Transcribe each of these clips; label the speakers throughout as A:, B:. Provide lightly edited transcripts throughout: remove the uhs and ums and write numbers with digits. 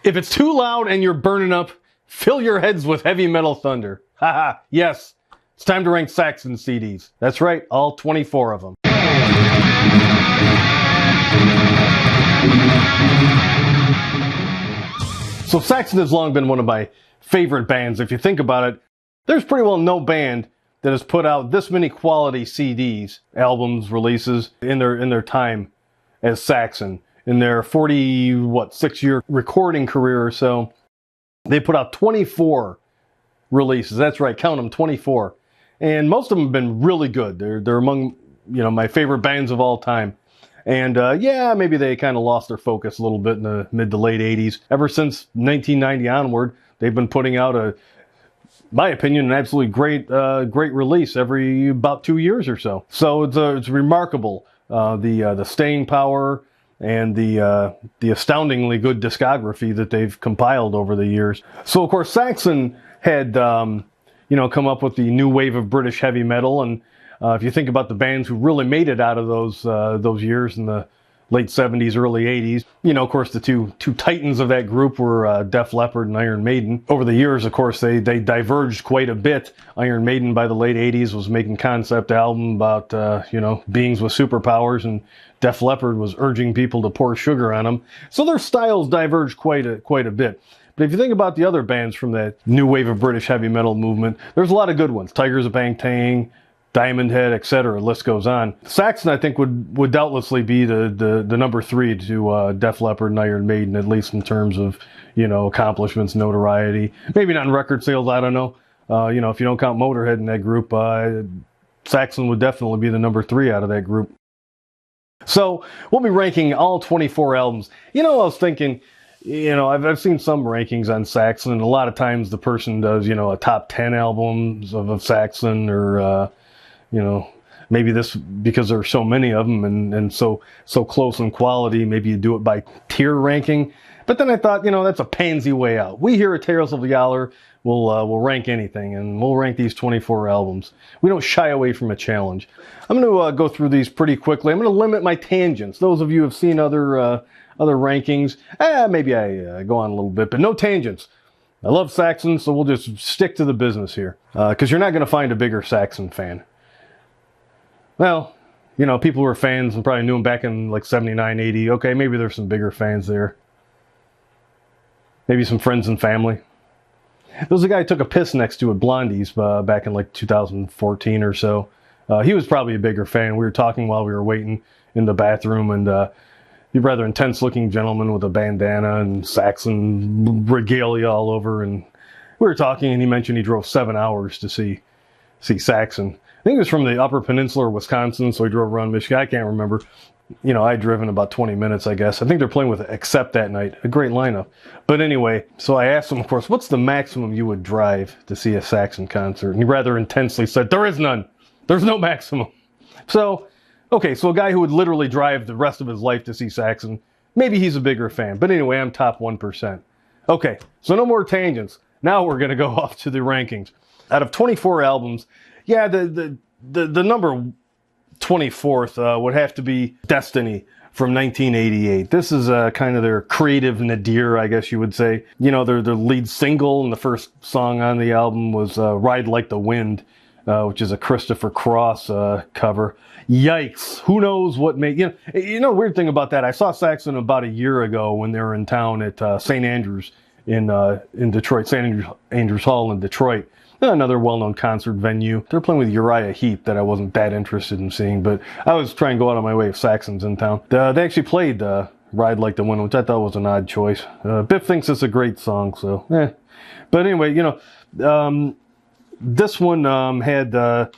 A: If it's too loud and you're burning up, fill your heads with heavy metal thunder. Haha, yes, it's time to rank Saxon CDs. That's right, all 24 of them. So Saxon has long been one of my favorite bands. If you think about it, there's pretty well no band that has put out this many quality CDs, albums, releases in their time as Saxon. In their 6-year recording career or so, they put out 24 releases. That's right, count them, 24. And most of them have been really good. They're among, my favorite bands of all time. And maybe they kind of lost their focus a little bit in the mid to late 80s. Ever since 1990 onward, they've been putting out my opinion, an absolutely great release every about 2 years or so. So it's remarkable, the staying power and the astoundingly good discography that they've compiled over the years. So of course Saxon had come up with the new wave of British heavy metal, and if you think about the bands who really made it out of those years in the late 70s, early 80s, of course the two titans of that group were Def Leppard and Iron Maiden. Over the years, of course, they diverged quite a bit. Iron Maiden by the late 80s was making concept album about beings with superpowers, and Def Leppard was urging people to pour sugar on them. So their styles diverged quite a bit. But if you think about the other bands from that new wave of British heavy metal movement, there's a lot of good ones. Tigers of Bangtang, Diamond Head, etc. List goes on. Saxon, I think, would doubtlessly be the number 3 to Def Leppard and Iron Maiden, at least in terms of accomplishments, notoriety. Maybe not in record sales. I don't know. If you don't count Motorhead in that group, Saxon would definitely be the number 3 out of that group. So we'll be ranking all 24 albums. I was thinking, I've seen some rankings on Saxon, and a lot of times the person does, a top 10 albums of Saxon, or maybe this, because there are so many of them and so close in quality, maybe you do it by tier ranking. But then I thought, that's a pansy way out. We here at Tales of the Yaller will rank anything, and we'll rank these 24 albums. We don't shy away from a challenge. I'm going to go through these pretty quickly. I'm going to limit my tangents. Those of you who have seen other rankings, maybe I go on a little bit, but no tangents. I love Saxon, so we'll just stick to the business here, because you're not going to find a bigger Saxon fan. Well, people who are fans and probably knew him back in like 79, 80. Okay, maybe there's some bigger fans there. Maybe some friends and family. There was a guy I took a piss next to at Blondie's back in like 2014 or so. He was probably a bigger fan. We were talking while we were waiting in the bathroom, and he's a rather intense-looking gentleman with a bandana and Saxon regalia all over. And we were talking, and he mentioned he drove 7 hours to see Saxon. I think he was from the Upper Peninsula, Wisconsin, so he drove around Michigan. I can't remember. I'd driven about 20 minutes, I guess. I think they're playing with Accept that night. A great lineup. But anyway, so I asked him, of course, what's the maximum you would drive to see a Saxon concert? And he rather intensely said, there is none. There's no maximum. So, okay, so a guy who would literally drive the rest of his life to see Saxon, maybe he's a bigger fan. But anyway, I'm top 1%. Okay, so no more tangents. Now we're going to go off to the rankings. Out of 24 albums, yeah, the number 24th would have to be Destiny from 1988. This is kind of their creative nadir, I guess you would say. Their lead single and the first song on the album was Ride Like the Wind, which is a Christopher Cross cover. Yikes. Who knows what made... weird thing about that, I saw Saxon about a year ago when they were in town at St. Andrews in Detroit, St. Andrews Hall in Detroit. Another well-known concert venue. They're playing with Uriah Heep that I wasn't that interested in seeing, but I was trying to go out of my way if Saxon's in town. They actually played Ride Like the Wind, which I thought was an odd choice. Biff thinks it's a great song, so But anyway, this one had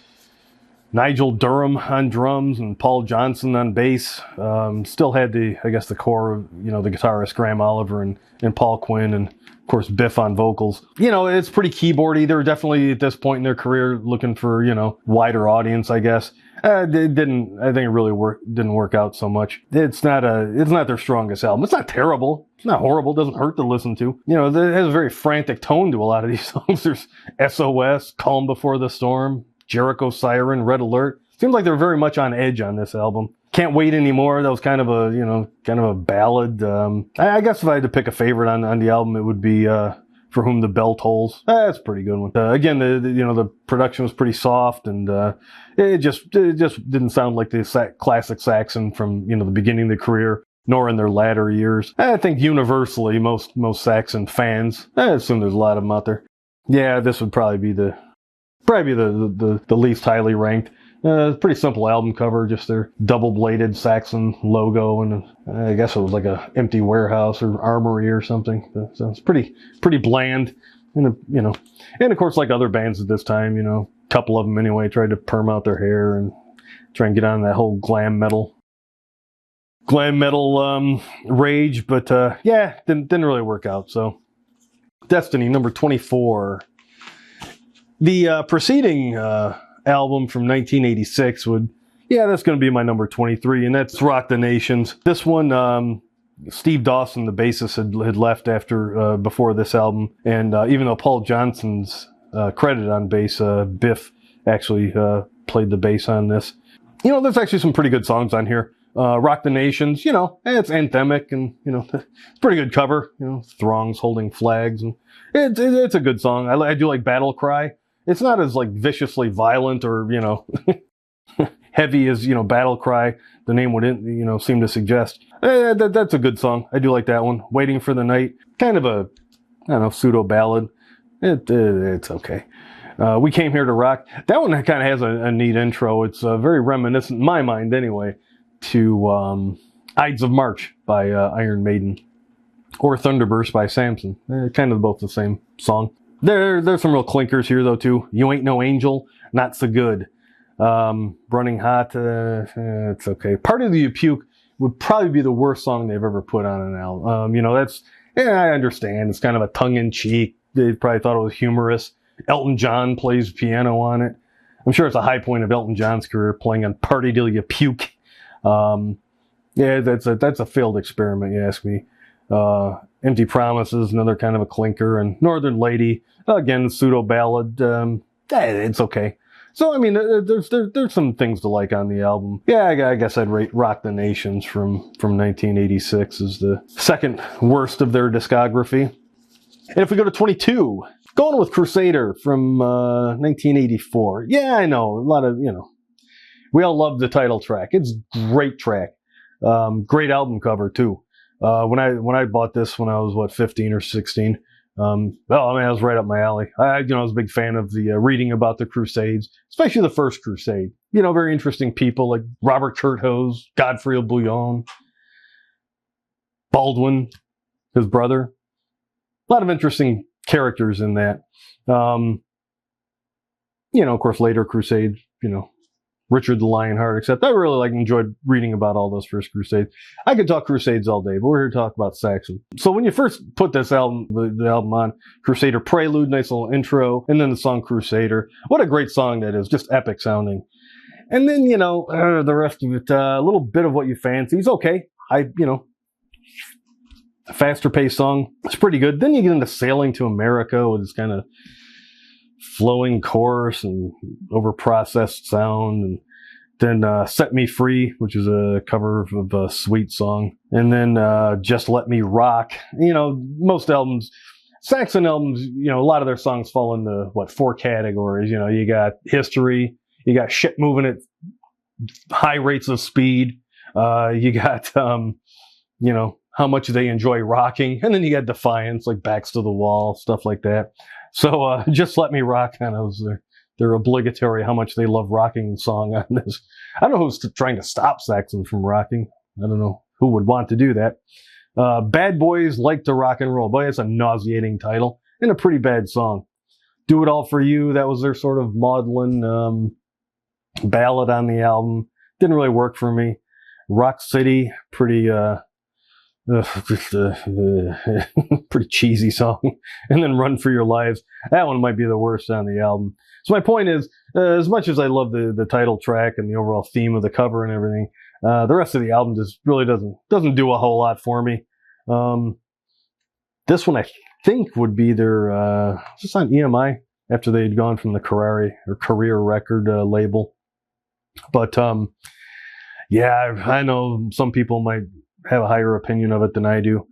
A: Nigel Durham on drums and Paul Johnson on bass. Still had the core of, the guitarist Graham Oliver and Paul Quinn, and of course Biff on vocals. It's pretty keyboardy. They were definitely at this point in their career looking for, wider audience, I guess. I think it really didn't work out so much. It's not their strongest album. It's not terrible. It's not horrible. It doesn't hurt to listen to. It has a very frantic tone to a lot of these songs. There's SOS, Calm Before the Storm, Jericho Siren, Red Alert. Seems like they're very much on edge on this album. Can't Wait Anymore. That was kind of a, kind of a ballad. I guess if I had to pick a favorite on the album, it would be For Whom the Bell Tolls. That's a pretty good one. Again, the production was pretty soft, and it just didn't sound like the classic Saxon from the beginning of the career, nor in their latter years. I think universally, most Saxon fans, I assume there's a lot of them out there. Yeah, this would probably be the least highly ranked. Pretty simple album cover, just their double-bladed Saxon logo, and I guess it was like a empty warehouse or armory or something. So it's pretty bland, and and of course, like other bands at this time, a couple of them anyway tried to perm out their hair and try and get on that whole glam metal rage, but didn't really work out. So Destiny, number 24. The preceding album from 1986 that's going to be my number 23, and that's Rock the Nations. This one, Steve Dawson, the bassist, had left before this album, and even though Paul Johnson's credited on bass, Biff actually played the bass on this. There's actually some pretty good songs on here. Rock the Nations, it's anthemic, and it's a pretty good cover. Throngs holding flags, and it's a good song. I do like Battle Cry. It's not as like viciously violent or heavy as Battle Cry, the name would seem to suggest. That's a good song. I do like that one. Waiting for the Night, kind of a pseudo ballad. It's okay. We Came Here to Rock. That one kind of has a neat intro. It's very reminiscent, in my mind anyway, to Ides of March by Iron Maiden, or Thunderbolt by Saxon. Kind of both the same song. There's some real clinkers here, though, too. You Ain't No Angel, Not So Good. Running Hot, it's okay. Party Till You Puke would probably be the worst song they've ever put on an album. I understand. It's kind of a tongue-in-cheek. They probably thought it was humorous. Elton John plays piano on it. I'm sure it's a high point of Elton John's career, playing on Party Till You Puke. That's a failed experiment, you ask me. Empty Promises, another kind of a clinker, and Northern Lady, again, pseudo ballad. It's okay. So there's some things to like on the album. Yeah, I guess I'd rate Rock the Nations from 1986 as the second worst of their discography. And if we go to 22, going with Crusader from 1984. Yeah, I know, a lot of we all love the title track. It's a great track, great album cover too. When I bought this when I was 15 or 16, it was right up my alley. I was a big fan of the reading about the Crusades, especially the first Crusade. Very interesting people like Robert Curthose, Godfrey of Bouillon, Baldwin, his brother. A lot of interesting characters in that. Of course, later Crusades, Richard the Lionheart, except I really enjoyed reading about all those first Crusades. I could talk Crusades all day, but we're here to talk about Saxon. So when you first put this album, the album on, Crusader Prelude, nice little intro, and then the song Crusader. What a great song that is, just epic sounding. And then, the rest of it, a little bit of what you fancy. It's okay. A faster paced song. It's pretty good. Then you get into Sailing to America with this kind of flowing chorus and over-processed sound, and then Set Me Free, which is a cover of a Sweet song, and then Just Let Me Rock. Most albums, Saxon albums, a lot of their songs fall into 4 categories. You got history, you got shit moving at high rates of speed, you got how much they enjoy rocking, and then you got defiance, like Backs to the Wall, stuff like that. So Just Let Me Rock kind of was their obligatory how much they love rocking song on this. I don't know who's trying to stop Saxon from rocking. I don't know who would want to do that. Bad Boys Like to Rock and Roll. Boy, it's a nauseating title and a pretty bad song. Do It All For You, that was their sort of maudlin ballad on the album. Didn't really work for me. Rock City, pretty pretty cheesy song. And then Run For Your Lives, that one might be the worst on the album. So my point is, as much as I love the title track and the overall theme of the cover and everything, the rest of the album just really doesn't do a whole lot for me. This one I think would be their just on EMI after they had gone from the career record label. But yeah, I know some people might have a higher opinion of it than I do.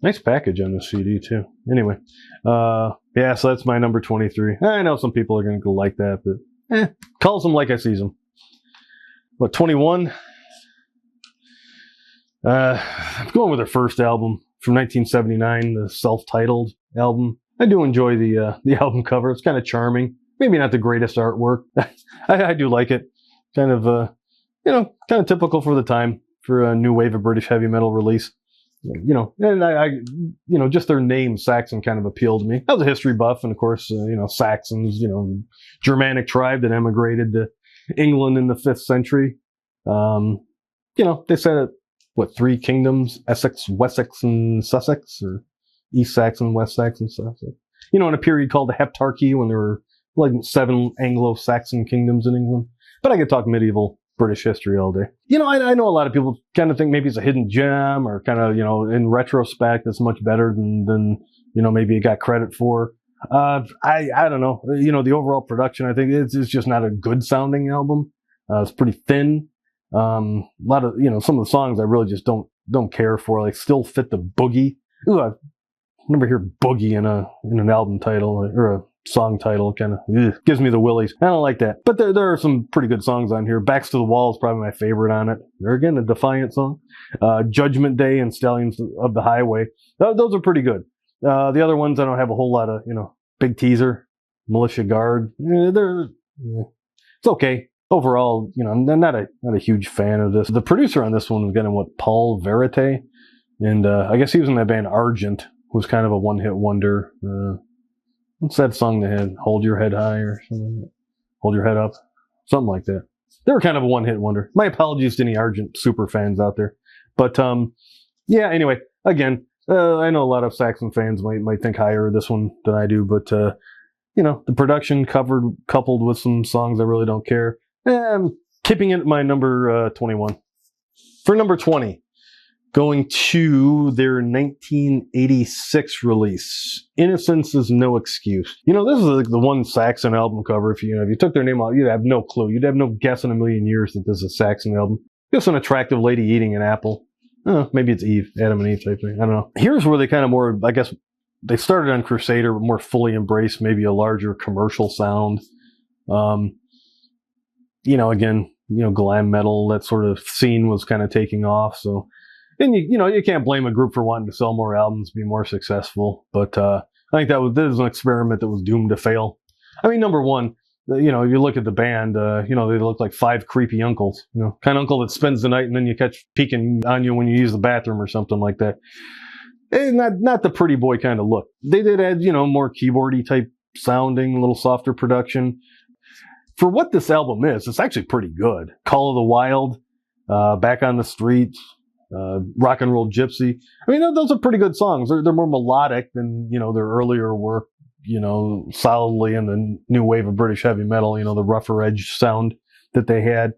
A: Nice package on this CD too. Anyway, yeah, so that's my number 23. I know some people are going to go like that, but calls them like I sees them. What, 21? I'm going with their first album from 1979, the self-titled album. I do enjoy the album cover. It's kind of charming. Maybe not the greatest artwork. I do like it. Kind of kind of typical for the time for a new wave of British heavy metal release. And I just their name, Saxon, kind of appealed to me. I was a history buff, and of course, Saxons, Germanic tribe that emigrated to England in the 5th century. They said it, 3 kingdoms, Essex, Wessex, and Sussex, or East Saxon, West Saxon, Sussex. In a period called the Heptarchy, when there were like 7 Anglo-Saxon kingdoms in England. But I could talk medieval British history all day. I know a lot of people kind of think maybe it's a hidden gem, or kind of, in retrospect, it's much better than maybe it got credit for. I don't know. The overall production, I think it's just not a good sounding album. It's pretty thin. A lot of, some of the songs I really just don't care for. Like Still Fit the Boogie. Ooh, I never hear boogie in an album title or a song title. Kind of gives me the willies. I don't like that. But there are some pretty good songs on here. Backs to the Wall is probably my favorite on it. There again, a Defiant song. Judgment Day and Stallions of the Highway. Those are pretty good. The other ones I don't have a whole lot of, Big Teaser, Militia Guard. It's okay. Overall, I'm not a huge fan of this. The producer on this one was getting Paul Verite, and I guess he was in that band Argent, who was kind of a one-hit wonder. What's that song they had? Hold Your Head High or something like that? Hold Your Head Up? Something like that. They were kind of a one-hit wonder. My apologies to any Argent super fans out there. But, yeah, anyway, again, I know a lot of Saxon fans might think higher of this one than I do, but, the production coupled with some songs I really don't care. I'm keeping it at my number 21. For number 20, going to their 1986 release, Innocence Is No Excuse. This is like the one Saxon album cover. If you took their name out, you'd have no clue. You'd have no guess in a million years that this is a Saxon album. Just an attractive lady eating an apple. Maybe it's Eve, Adam and Eve type thing. I don't know. Here's where they kind of more, I guess, they started on Crusader, but more fully embraced maybe a larger commercial sound. Again, glam metal, that sort of scene was kind of taking off. So, and you can't blame a group for wanting to sell more albums, be more successful. But I think this is an experiment that was doomed to fail. I mean, number one, if you look at the band, they look like 5 creepy uncles. Kind of uncle that spends the night and then you catch peeking on you when you use the bathroom or something like that. Not the pretty boy kind of look. They did add, more keyboardy type sounding, a little softer production. For what this album is, it's actually pretty good. Call of the Wild, Back on the Streets, Rock and Roll Gypsy. I mean, those are pretty good songs. They're more melodic than, their earlier work, solidly in the new wave of British heavy metal, the rougher edge sound that they had.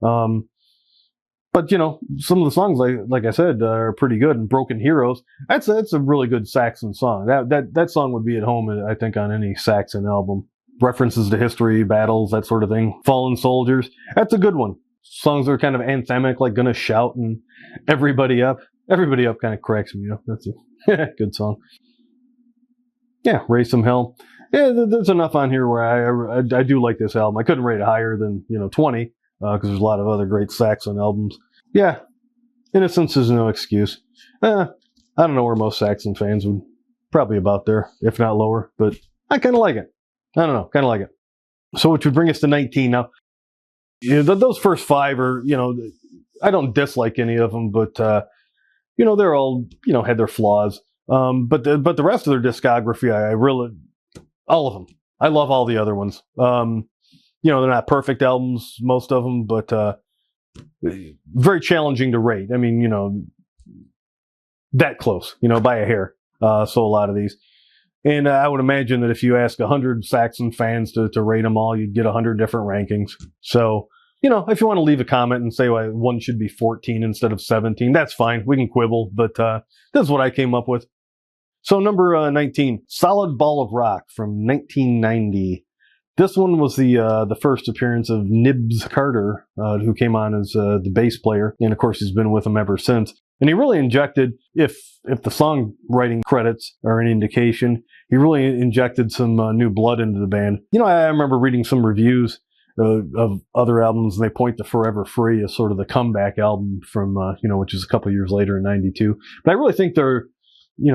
A: But, some of the songs, like I said, are pretty good. And Broken Heroes, that's a really good Saxon song. That song would be at home, I think, on any Saxon album. References to history, battles, that sort of thing. Fallen Soldiers, that's a good one. Songs that are kind of anthemic, like Gonna Shout and Everybody Up. Everybody Up kind of cracks me up. That's a good song. Yeah, Raise Some Hell. Yeah, there's enough on here where I do like this album. I couldn't rate it higher than 20, because there's a lot of other great Saxon albums. Yeah, Innocence Is No Excuse. I don't know where most Saxon fans would, probably about there, if not lower, but I kind of like it. I don't know, kind of like it. So which would bring us to 19 now. Those first 5 are, I don't dislike any of them, but, they're all, had their flaws. But the rest of their discography, I really, all of them. I love all the other ones. They're not perfect albums, most of them, but, very challenging to rate. I mean, that close, by a hair. So a lot of these. And I would imagine that if you ask 100 Saxon fans to rate them all, you'd get 100 different rankings. So, if you want to leave a comment and say why one should be 14 instead of 17, that's fine. We can quibble, but this is what I came up with. So number 19, Solid Ball of Rock from 1990. This one was the first appearance of Nibs Carter, who came on as the bass player, and of course he's been with them ever since. And he really injected, if the songwriting credits are any indication, he really injected some new blood into the band. You know, I remember reading some reviews of other albums, and they point to Forever Free as sort of the comeback album from, which is a couple years later in '92. But I really think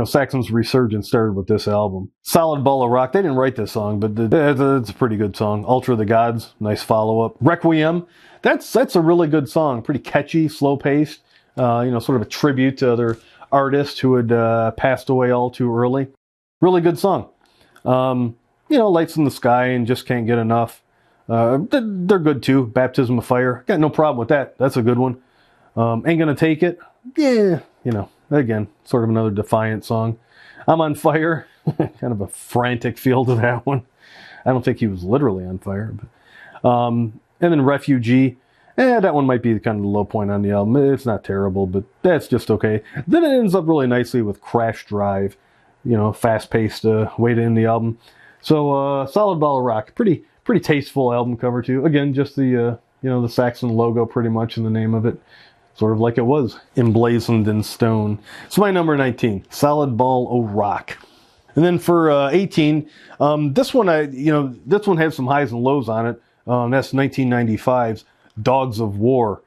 A: Saxon's resurgence started with this album. Solid Ball of Rock. They didn't write this song, but it's a pretty good song. Ultra the Gods, nice follow-up. Requiem, that's a really good song. Pretty catchy, slow-paced. Sort of a tribute to other artists who had passed away all too early. Really good song. Lights in the Sky and Just Can't Get Enough. They're good too. Baptism of Fire. Got no problem with that. That's a good one. Ain't Gonna Take It. Yeah, again, sort of another Defiant song. I'm on Fire. Kind of a frantic feel to that one. I don't think he was literally on fire. But, and then Refugee. That one might be kind of the low point on the album. It's not terrible, but that's just okay. Then it ends up really nicely with Crash Drive. Fast-paced way to end the album. So, Solid Ball of Rock. Pretty tasteful album cover too. Again, just the Saxon logo pretty much in the name of it. Sort of like it was, emblazoned in stone. So my number 19, Solid Ball of Rock. And then for 18, this one has some highs and lows on it. That's 1995's Dogs of War.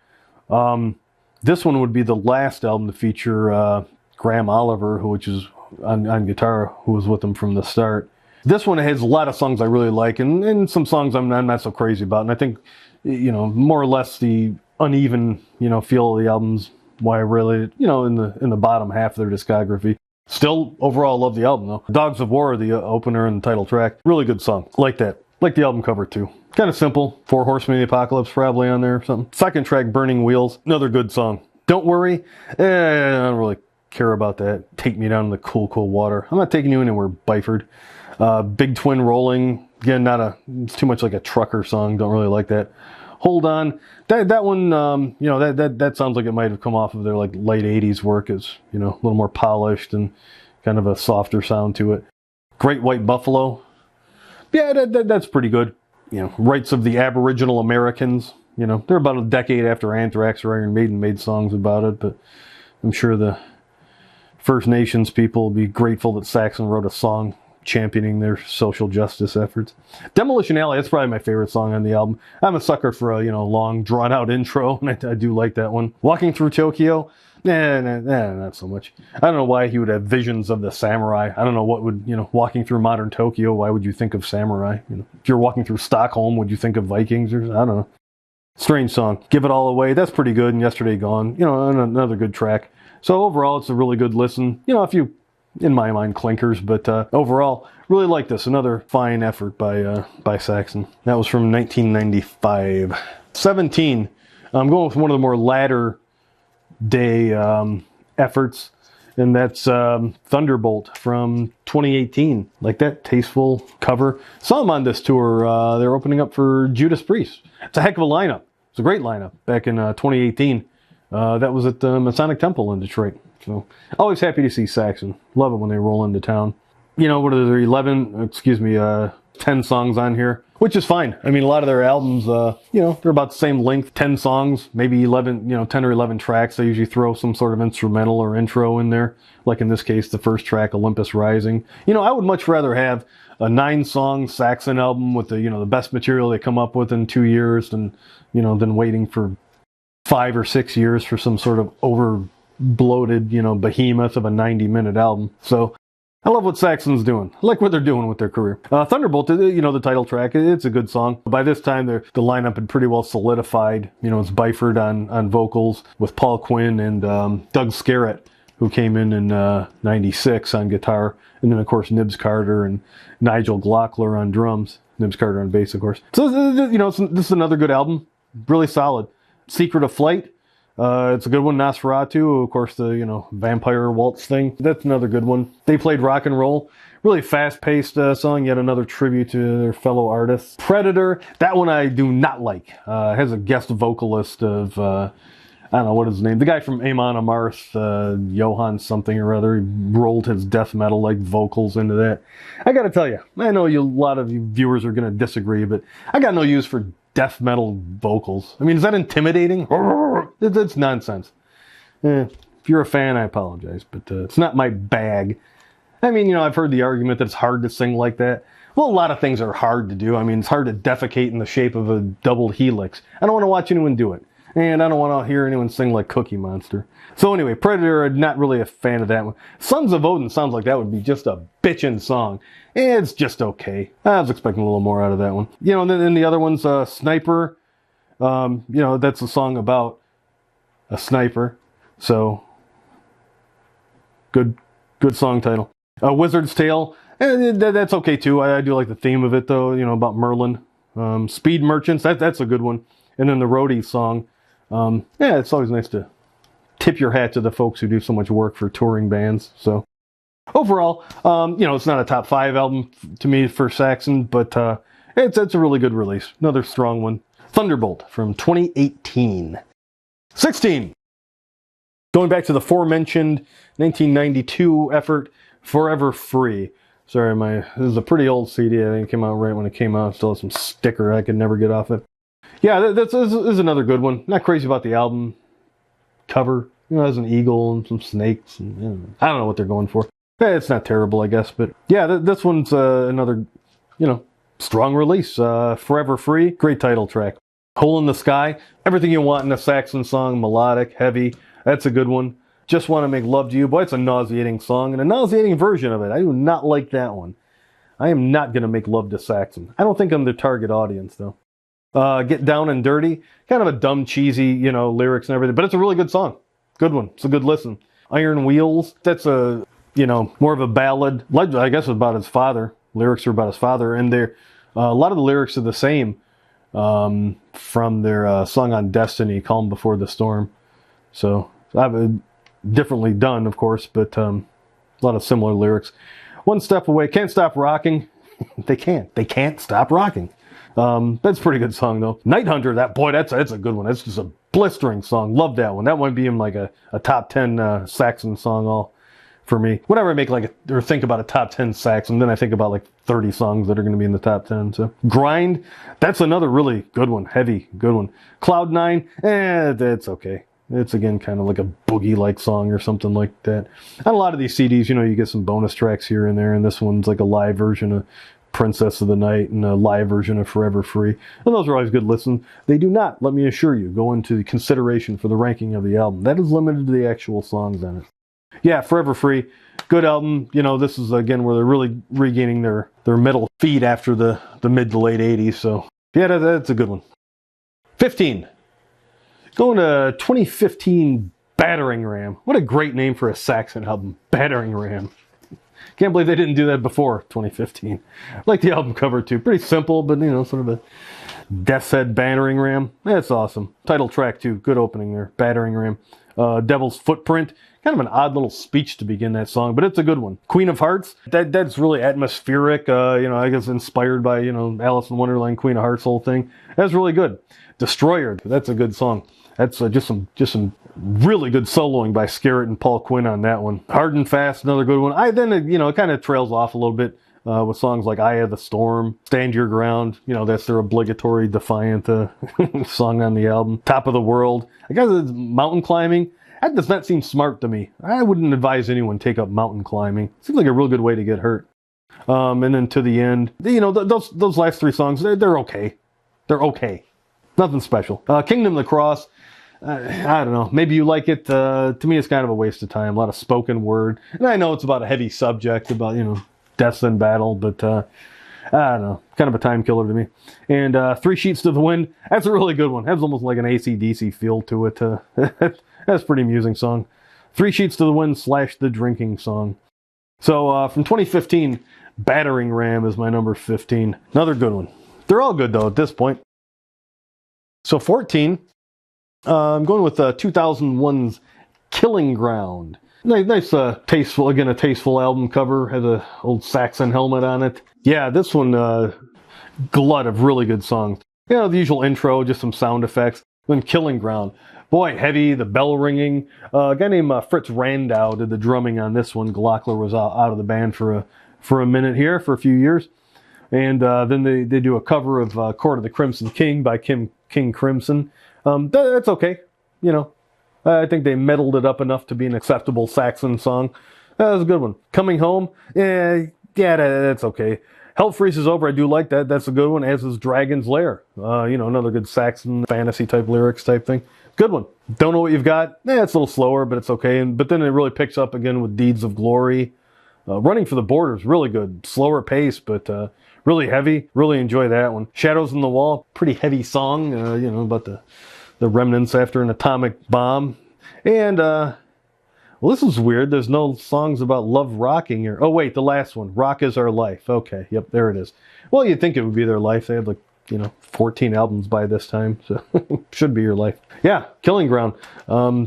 A: This one would be the last album to feature Graham Oliver, which is on guitar, who was with them from the start. This one has a lot of songs I really like, and some songs I'm not so crazy about. And I think, more or less the uneven, feel of the album's why I really, in the bottom half of their discography. Still, overall, love the album though. Dogs of War, the opener and the title track, really good song. Like that. Like the album cover too. Kind of simple. Four Horsemen of the Apocalypse probably on there or something. Second track, Burning Wheels, another good song. Don't Worry, I don't really care about that. Take Me Down in the Cool, Cool Water. I'm not taking you anywhere, Byford. Big Twin Rolling, again, it's too much like a trucker song. Don't really like that. Hold On, that one, that sounds like it might have come off of their like late '80s work. It's a little more polished and kind of a softer sound to it. Great White Buffalo, yeah, that's pretty good. Rights of the Aboriginal Americans. They're about a decade after Anthrax or Iron Maiden made songs about it, but I'm sure the First Nations people will be grateful that Saxon wrote a song championing their social justice efforts. Demolition Alley, that's probably my favorite song on the album. I'm a sucker for a long, drawn-out intro, and I do like that one. Walking Through Tokyo, not so much. I don't know why he would have visions of the samurai. I don't know what would, walking through modern Tokyo, why would you think of samurai? If you're walking through Stockholm, would you think of Vikings? Or I don't know. Strange song. Give It All Away, that's pretty good, and Yesterday Gone, another good track. So overall, it's a really good listen. A few, in my mind, clinkers, but overall, really like this. Another fine effort by Saxon. That was from 1995. 17. I'm going with one of the more latter day efforts, and that's Thunderbolt from 2018. Like that tasteful cover. Saw them on this tour. They're opening up for Judas Priest. It's a heck of a lineup. It's a great lineup back in 2018. That was at the Masonic Temple in Detroit. So, always happy to see Saxon. Love it when they roll into town. What are there, 10 songs on here, which is fine. I mean, a lot of their albums, they're about the same length, 10 songs, maybe 11, 10 or 11 tracks. They usually throw some sort of instrumental or intro in there. Like in this case, the first track, Olympus Rising. I would much rather have a 9-song Saxon album with the best material they come up with in 2 years than waiting for 5 or 6 years for some sort of over-bloated, behemoth of a 90-minute album. So I love what Saxon's doing. I like what they're doing with their career. Thunderbolt, the title track, it's a good song. By this time, the lineup had pretty well solidified. It's Byford on vocals with Paul Quinn and Doug Scarrett, who came in 96 on guitar. And then, of course, Nibs Carter and Nigel Glockler on drums. Nibs Carter on bass, of course. So, this is another good album. Really solid. Secret of Flight. It's a good one. Nosferatu, of course, the vampire waltz thing. That's another good one. They played Rock and Roll. Really fast-paced song. Yet another tribute to their fellow artists. Predator. That one I do not like. It has a guest vocalist of I don't know what his name. The guy from Amon Amarth, Johann something or other, he rolled his death metal like vocals into that. I got to tell you, I know a lot of you viewers are going to disagree, but I got no use for death metal vocals. I mean, is that intimidating? It's nonsense. If you're a fan, I apologize, but it's not my bag. I mean, you know, I've heard the argument that it's hard to sing like that. Well, a lot of things are hard to do. I mean, it's hard to defecate in the shape of a doubled helix. I don't want to watch anyone do it. And I don't want to hear anyone sing like Cookie Monster. So anyway, Predator, not really a fan of that one. Sons of Odin sounds like that would be just a bitchin' song. It's just okay. I was expecting a little more out of that one. You know, and then the other one's Sniper. You know, that's a song about a sniper. So, good song title. Wizard's Tale. That's okay too. I do like the theme of it though, you know, about Merlin. Speed Merchants, that's a good one. And then the Roadie song. Yeah, it's always nice to tip your hat to the folks who do so much work for touring bands. So overall, you know, it's not a top 5 album to me for Saxon, but it's a really good release. Another strong one. Thunderbolt from 2018. 16. Going back to the aforementioned 1992 effort, Forever Free. Sorry, this is a pretty old CD. I think it came out right when it came out. Still has some sticker I could never get off it. Yeah, this is another good one. Not crazy about the album cover. You know, it has an eagle and some snakes. And, you know, I don't know what they're going for. It's not terrible, I guess. But yeah, this one's another, you know, strong release. Forever Free. Great title track. Hole in the Sky. Everything you want in a Saxon song. Melodic, heavy. That's a good one. Just Want to Make Love to You. Boy, it's a nauseating song and a nauseating version of it. I do not like that one. I am not going to make love to Saxon. I don't think I'm the target audience, though. Get Down and Dirty. Kind of a dumb, cheesy, you know, lyrics and everything. But it's a really good song. Good one. It's a good listen. Iron Wheels. That's a, you know, more of a ballad. I guess about his father. Lyrics are about his father. And they're, a lot of the lyrics are the same from their song on Destiny, Calm Before the Storm. So, I've differently done, of course, but a lot of similar lyrics. One Step Away. Can't Stop Rocking. They can't stop rocking. That's a pretty good song though. Night Hunter, that's a good one. That's just a blistering song. Love that one. That might be in like a top 10 Saxon song all for me. Whenever I make or think about a top 10 Saxon, then I think about like 30 songs that are going to be in the top 10. So Grind, that's another really good one. Heavy, good one. Cloud9, that's okay. It's again kind of like a boogie-like song or something like that. On a lot of these CDs, you know, you get some bonus tracks here and there, and this one's like a live version of Princess of the Night and a live version of Forever Free. And those are always good listens. They do not, let me assure you, go into the consideration for the ranking of the album. That is limited to the actual songs on it. Yeah, Forever Free, good album. You know, this is, again, where they're really regaining their metal feet after the mid to late 80s. So, yeah, that's a good one. 15. Going to 2015, Battering Ram. What a great name for a Saxon album, Battering Ram. Can't believe they didn't do that before 2015. I like the album cover too. Pretty simple, but you know, sort of a Death's Head Battering Ram. That's awesome. Title track too. Good opening there. Battering Ram. Devil's Footprint. Kind of an odd little speech to begin that song, but it's a good one. Queen of Hearts. That's really atmospheric. You know, I guess inspired by, you know, Alice in Wonderland, Queen of Hearts whole thing. That's really good. Destroyer. That's a good song. That's just some really good soloing by Scarrett and Paul Quinn on that one. Hard and Fast, another good one. Then, you know, it kind of trails off a little bit with songs like Eye of the Storm, Stand Your Ground. You know, that's their obligatory defiant song on the album. Top of the World. I guess it's mountain climbing. That does not seem smart to me. I wouldn't advise anyone take up mountain climbing. Seems like a real good way to get hurt. And then To the End. You know, those last 3 songs, they're okay. They're okay. Nothing special. Kingdom of the Cross. I don't know. Maybe you like it. To me, it's kind of a waste of time. A lot of spoken word. And I know it's about a heavy subject, about, you know, deaths in battle, but I don't know. Kind of a time killer to me. And 3 Sheets to the Wind. That's a really good one. Has almost like an AC/DC feel to it. That's a pretty amusing song. 3 Sheets to the Wind / The Drinking Song. So from 2015, Battering Ram is my number 15. Another good one. They're all good, though, at this point. So 14... I'm going with 2001's Killing Ground. Nice, tasteful, again, a tasteful album cover. Has a old Saxon helmet on it. Yeah, this one, glut of really good songs. You know, the usual intro, just some sound effects. Then Killing Ground. Boy, heavy, the bell ringing. A guy named Fritz Randau did the drumming on this one. Glockler was out of the band for a minute here, for a few years. And then they do a cover of Court of the Crimson King by King Crimson. That's okay. You know, I think they metaled it up enough to be an acceptable Saxon song. That was a good one. Coming Home, yeah, that's okay. Hell Freezes Over, I do like that. That's a good one, as is Dragon's Lair. You know, another good Saxon fantasy type lyrics type thing. Good one. Don't Know What You've Got. It's a little slower, but it's okay. But then it really picks up again with Deeds of Glory. Running for the Borders, really good. Slower pace, but really heavy. Really enjoy that one. Shadows in the Wall, pretty heavy song. You know, about the remnants after an atomic bomb. And well, this is weird. There's no songs about love rocking here. Oh, wait, the last one. Rock Is Our Life. Okay, yep, there it is. Well, you'd think it would be their life. They have, like, you know, 14 albums by this time, so should be your life. Yeah, Killing Ground.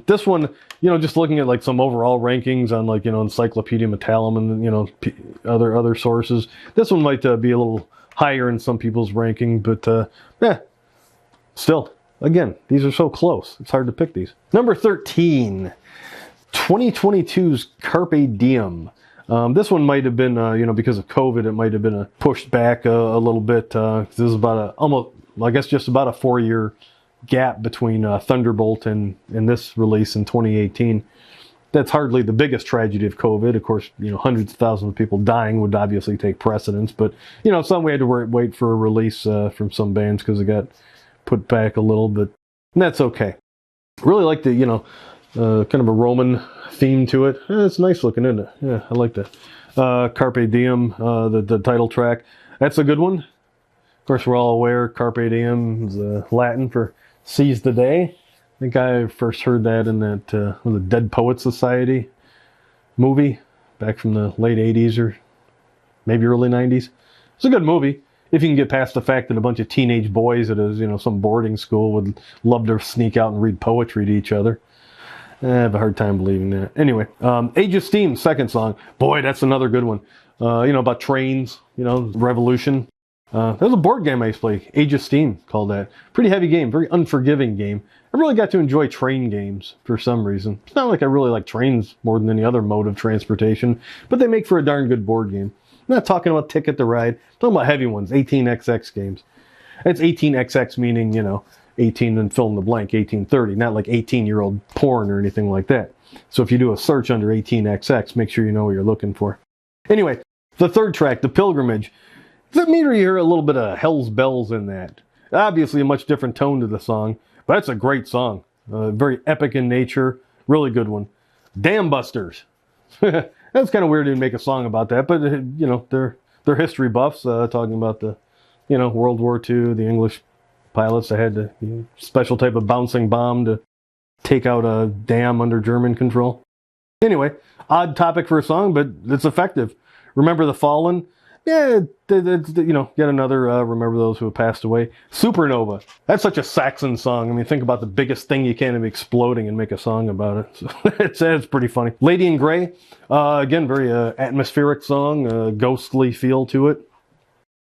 A: This one, you know, just looking at, like, some overall rankings on, like, you know, Encyclopedia Metallum and, you know, other sources, this one might be a little higher in some people's ranking, but, yeah, still, again, these are so close. It's hard to pick these. Number 13. 2022's Carpe Diem. This one might have been, you know, because of COVID, it might have been pushed back a little bit. This is about I guess just about a 4-year gap between Thunderbolt and this release in 2018. That's hardly the biggest tragedy of COVID. Of course, you know, hundreds of thousands of people dying would obviously take precedence, but, you know, some we had to wait for a release from some bands because it got put back a little, but that's okay. Really like the, you know, kind of a Roman theme to it. It's nice looking, isn't it? Yeah, I like that. Carpe Diem, the title track. That's a good one. Of course, we're all aware Carpe Diem is Latin for seize the day. I think I first heard that in that the Dead Poets Society movie back from the late 80s or maybe early 90s. It's a good movie. If you can get past the fact that a bunch of teenage boys at some boarding school would love to sneak out and read poetry to each other. I have a hard time believing that. Anyway, Age of Steam, second song. Boy, that's another good one. You know, about trains, you know, revolution. There's a board game I used to play, Age of Steam, called that. Pretty heavy game, very unforgiving game. I really got to enjoy train games for some reason. It's not like I really like trains more than any other mode of transportation, but they make for a darn good board game. I'm not talking about Ticket to Ride. I'm talking about heavy ones, 18XX games. It's 18XX meaning, you know, 18 and fill in the blank, 1830, not like 18-year-old porn or anything like that. So if you do a search under 18XX, make sure you know what you're looking for. Anyway, the third track, The Pilgrimage. Does it mean you hear a little bit of Hell's Bells in that? Obviously a much different tone to the song, but that's a great song. Very epic in nature, really good one. Dam Busters. That's kind of weird to make a song about that, but, you know, they're history buffs, talking about the, you know, World War II, the English pilots that had the special type of bouncing bomb to take out a dam under German control. Anyway, odd topic for a song, but it's effective. Remember the Fallen? Yeah, you know, yet another remember those who have passed away. Supernova. That's such a Saxon song. I mean, think about the biggest thing you can be exploding and make a song about it. So it's pretty funny. Lady in Grey. Again, very atmospheric song, ghostly feel to it.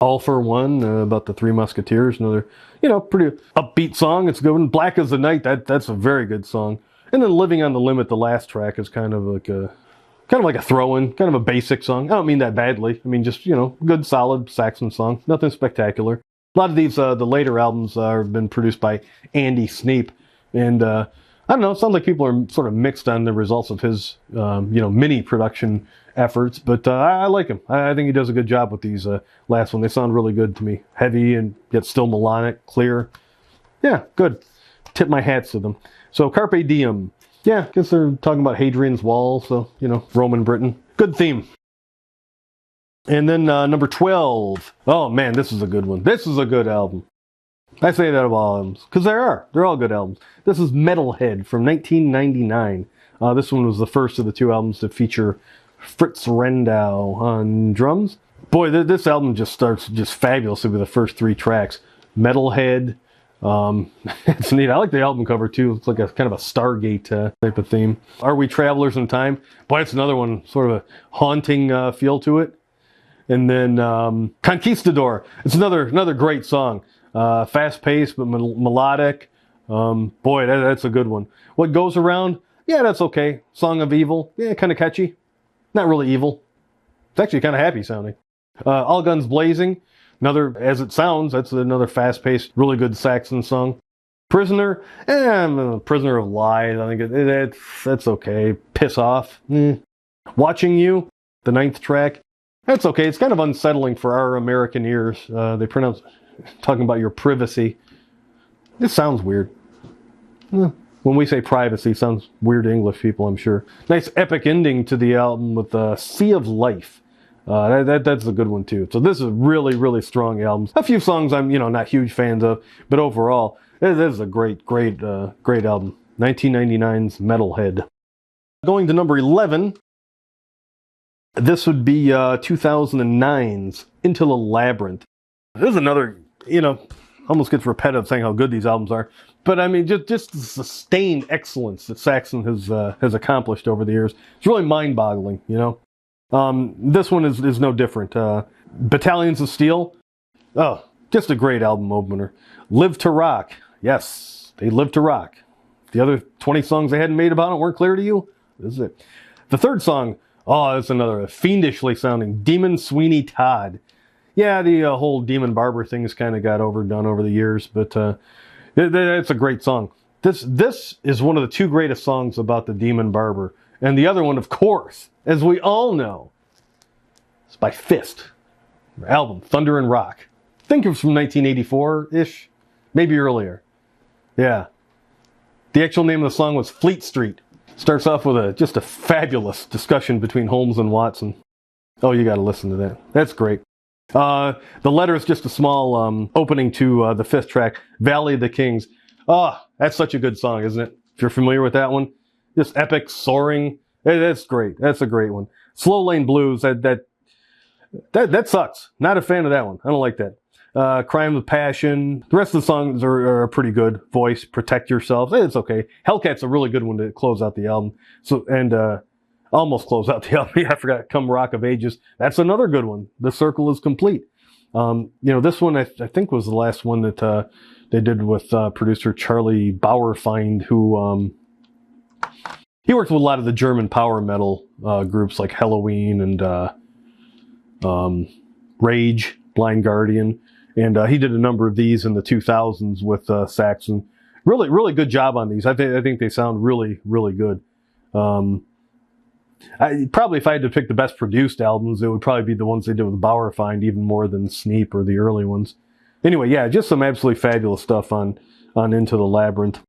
A: All for One, about the Three Musketeers, another, you know, pretty upbeat song. It's a good one. Black as the Night, that's a very good song. And then Living on the Limit, the last track, is kind of like a throw-in, kind of a basic song. I don't mean that badly. I mean, just, you know, good, solid Saxon song. Nothing spectacular. A lot of these, the later albums have been produced by Andy Sneap. And, I don't know, it sounds like people are sort of mixed on the results of his, you know, mini production efforts, but I like him. I think he does a good job with these last one. They sound really good to me. Heavy and yet still melodic, clear. Yeah, good. Tip my hats to them. So Carpe Diem. Yeah, I guess they're talking about Hadrian's Wall, so, you know, Roman Britain. Good theme. And then number 12. Oh, man, this is a good one. This is a good album. I say that of all albums, because they're all good albums. This is Metalhead from 1999. This one was the first of the two albums to feature Fritz Randau on drums. Boy, this album just starts just fabulously with the first three tracks. Metalhead. It's neat. I like the album cover too. It's like a kind of a Stargate type of theme. Are We Travelers in Time? Boy, it's another one, sort of a haunting feel to it. And then Conquistador. It's another great song. Fast-paced but melodic. Boy, that's a good one. What Goes Around? Yeah, that's okay. Song of Evil? Yeah, kind of catchy. Not really evil. It's actually kind of happy sounding. All Guns Blazing? Another, as it sounds, that's another fast-paced, really good Saxon song. Prisoner? I'm a Prisoner of Lies. I think that's okay. Piss Off? Watching You? The 9th track? That's okay. It's kind of unsettling for our American ears. They pronounce talking about your privacy. It sounds weird. When we say privacy, it sounds weird to English people, I'm sure. Nice epic ending to the album with Sea of Life. That's a good one too. So this is a really, really strong album. A few songs I'm, not huge fans of, but overall, this is a great album. 1999's Metalhead. Going to number 11, this would be 2009's Into the Labyrinth. This is another, almost gets repetitive saying how good these albums are. But I mean, just the sustained excellence that Saxon has accomplished over the years. It's really mind-boggling, This one is no different. Battalions of Steel. Oh, just a great album opener. Live to Rock. Yes, they live to rock. The other 20 songs they hadn't made about it weren't clear to you? This is it. The third song, it's another fiendishly sounding Demon Sweeney Todd. Yeah, the whole Demon Barber thing has kind of got overdone over the years, but it's a great song. This is one of the two greatest songs about the Demon Barber. And the other one, of course, as we all know, is by Fist. Their album, Thunder and Rock. I think it was from 1984-ish, maybe earlier. Yeah. The actual name of the song was Fleet Street. Starts off with just a fabulous discussion between Holmes and Watson. Oh, you got to listen to that. That's great. The letter is just a small opening to the 5th track, Valley of the Kings. Oh, that's such a good song, isn't it? If you're familiar with that one. Just epic, soaring. That's great. That's a great one. Slow Lane Blues, that sucks. Not a fan of that one. I don't like that. Crime of Passion. The rest of the songs are pretty good. Voice, Protect Yourself. It's okay. Hellcat's a really good one to close out the album. Almost close out the album. I forgot. Come Rock of Ages. That's another good one. The Circle is Complete. This one I think was the last one that they did with producer Charlie Bauerfeind, who he worked with a lot of the German power metal groups like Helloween and Rage, Blind Guardian. And he did a number of these in the 2000s with Saxon. Really, really good job on these. I think they sound really, really good. Probably if I had to pick the best produced albums, it would probably be the ones they did with Bauerfeind, even more than Sneap or the early ones. Anyway, yeah, just some absolutely fabulous stuff on Into the Labyrinth.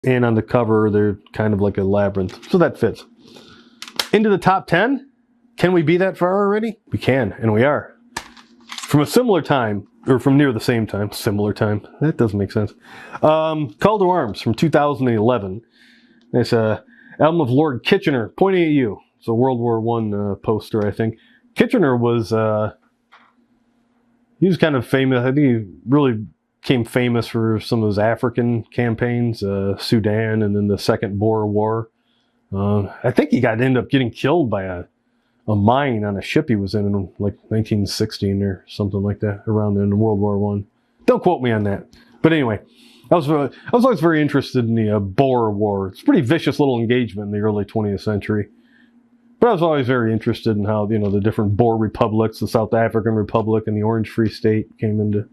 A: And on the cover, they're kind of like a labyrinth. So that fits. Into the top 10? Can we be that far already? We can, and we are. From a similar time, or from near the same time, similar time. That doesn't make sense. Call to Arms from 2011. It's a album of Lord Kitchener, pointing at you. It's a World War I poster, I think. Kitchener was, he was kind of famous. I think he really became famous for some of his African campaigns, Sudan, and then the Second Boer War. I think he ended up getting killed by a mine on a ship he was in like 1916 or something like that, around then in World War I. Don't quote me on that. But anyway, I was always very interested in the Boer War. It's a pretty vicious little engagement in the early 20th century. But I was always very interested in how, the different Boer republics, the South African Republic and the Orange Free State came into.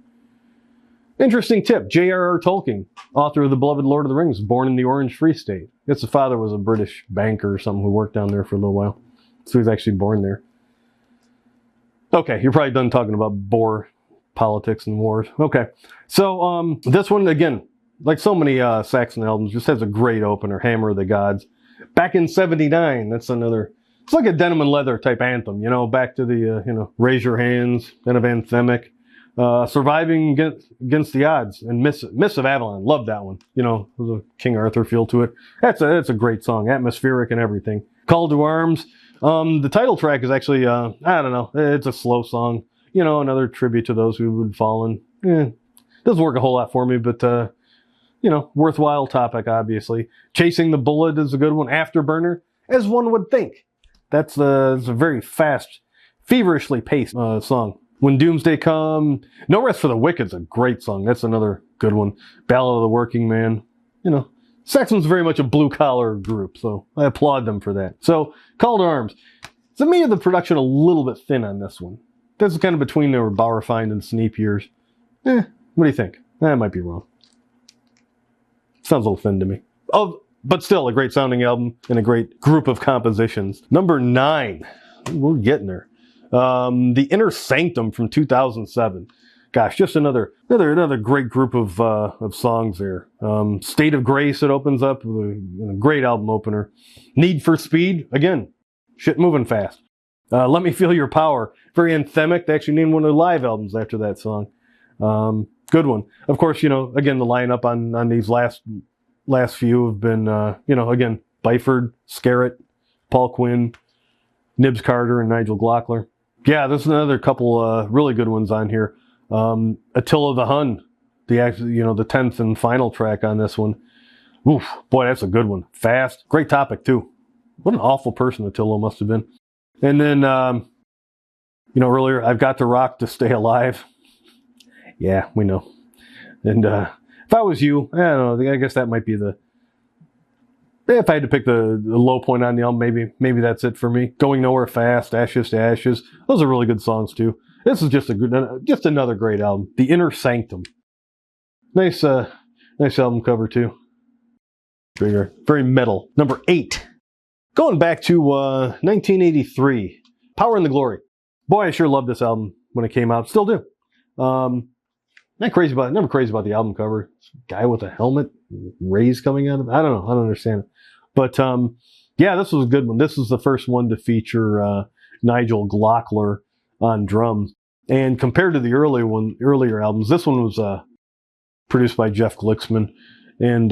A: Interesting tip. J.R.R. Tolkien, author of the beloved Lord of the Rings, born in the Orange Free State. I guess his father was a British banker or something who worked down there for a little while. So he was actually born there. Okay, you're probably done talking about Boer politics and wars. Okay, so this one, again, like so many Saxon albums, just has a great opener, Hammer of the Gods. Back in 79, that's another, it's like a Denim and Leather type anthem, back to the, Raise Your Hands, kind of anthemic. Surviving Against the Odds and Miss of Avalon. Love that one. There's a King Arthur feel to it. That's a great song, atmospheric and everything. Call to Arms. The title track is actually, I don't know, it's a slow song. Another tribute to those who had fallen. Doesn't work a whole lot for me, but, worthwhile topic, obviously. Chasing the Bullet is a good one. Afterburner, as one would think. It's a very fast, feverishly paced song. When Doomsday Come, No Rest for the Wicked's a great song. That's another good one. Ballad of the Working Man. you know, Saxon's very much a blue-collar group, so I applaud them for that. So, Call to Arms. To me, the production a little bit thin on this one. This is kind of between their Bauerfeind and Sneap years. What do you think? I might be wrong. Sounds a little thin to me. Oh, but still, a great sounding album and a great group of compositions. Number 9. We're getting there. The Inner Sanctum from 2007. Gosh, just another great group of songs there. State of Grace, it opens up with a great album opener. Need for Speed, again, shit moving fast. Let Me Feel Your Power, very anthemic. They actually named one of the live albums after that song. Good one. Of course, again, the lineup on these last few have been, again, Byford, Scarrett, Paul Quinn, Nibs Carter, and Nigel Glockler. Yeah, there's another couple really good ones on here. Attila the Hun, the 10th and final track on this one. Oof, boy, that's a good one. Fast, great topic too. What an awful person Attila must have been. And then, earlier, I've Got to Rock to Stay Alive. Yeah, we know. And if I was you, I don't know, I guess that might be if I had to pick the low point on the album, maybe that's it for me. Going Nowhere Fast, Ashes to Ashes. Those are really good songs too. This is just another great album. The Inner Sanctum. Nice album cover too. Very metal. Number 8. Going back to 1983. Power and the Glory. Boy, I sure loved this album when it came out. Still do. Never crazy about the album cover. Guy with a helmet, rays coming out of it. I don't know. I don't understand it. But yeah, this was a good one. This was the first one to feature Nigel Glockler on drums. And compared to the earlier albums, this one was produced by Jeff Glicksman. And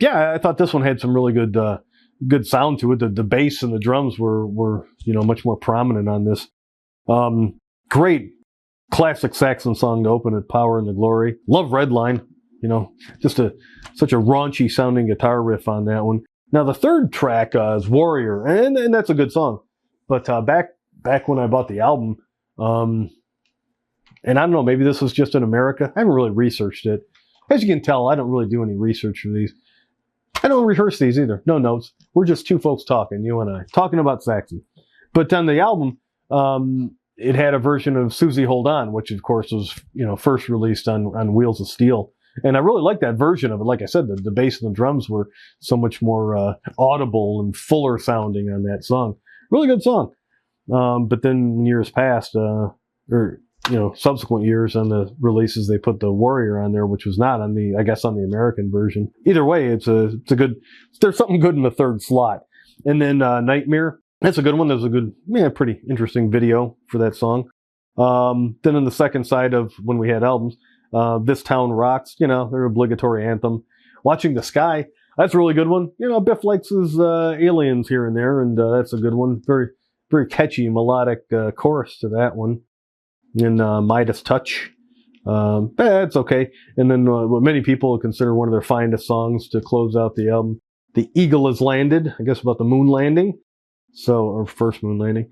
A: yeah, I thought this one had some really good sound to it. The bass and the drums were much more prominent on this. Great classic Saxon song to open it, Power and the Glory. Love Redline. Just such a raunchy sounding guitar riff on that one. Now the third track is Warrior, and that's a good song. But back when I bought the album, and I don't know, maybe this was just in America. I haven't really researched it. As you can tell, I don't really do any research for these. I don't rehearse these either. No notes. We're just two folks talking, you and I, talking about Saxon. But on the album, it had a version of Susie Hold On, which of course was, first released on Wheels of Steel. And I really liked that version of it. Like I said, the bass and the drums were so much more audible and fuller sounding on that song. Really good song. But then when years passed, subsequent years on the releases, they put the Warrior on there, which was not on the American version. Either way, it's a good, there's something good in the third slot. And then Nightmare, that's a good one. There's a good, pretty interesting video for that song. Then on the second side of when we had albums, This Town Rocks, their obligatory anthem. Watching the Sky, that's a really good one. Biff likes his aliens here and there, and that's a good one. Very, very catchy melodic chorus to that one. And Midas Touch, that's okay. And then what many people consider one of their finest songs to close out the album, The Eagle Has Landed, I guess about the moon landing. Or first moon landing.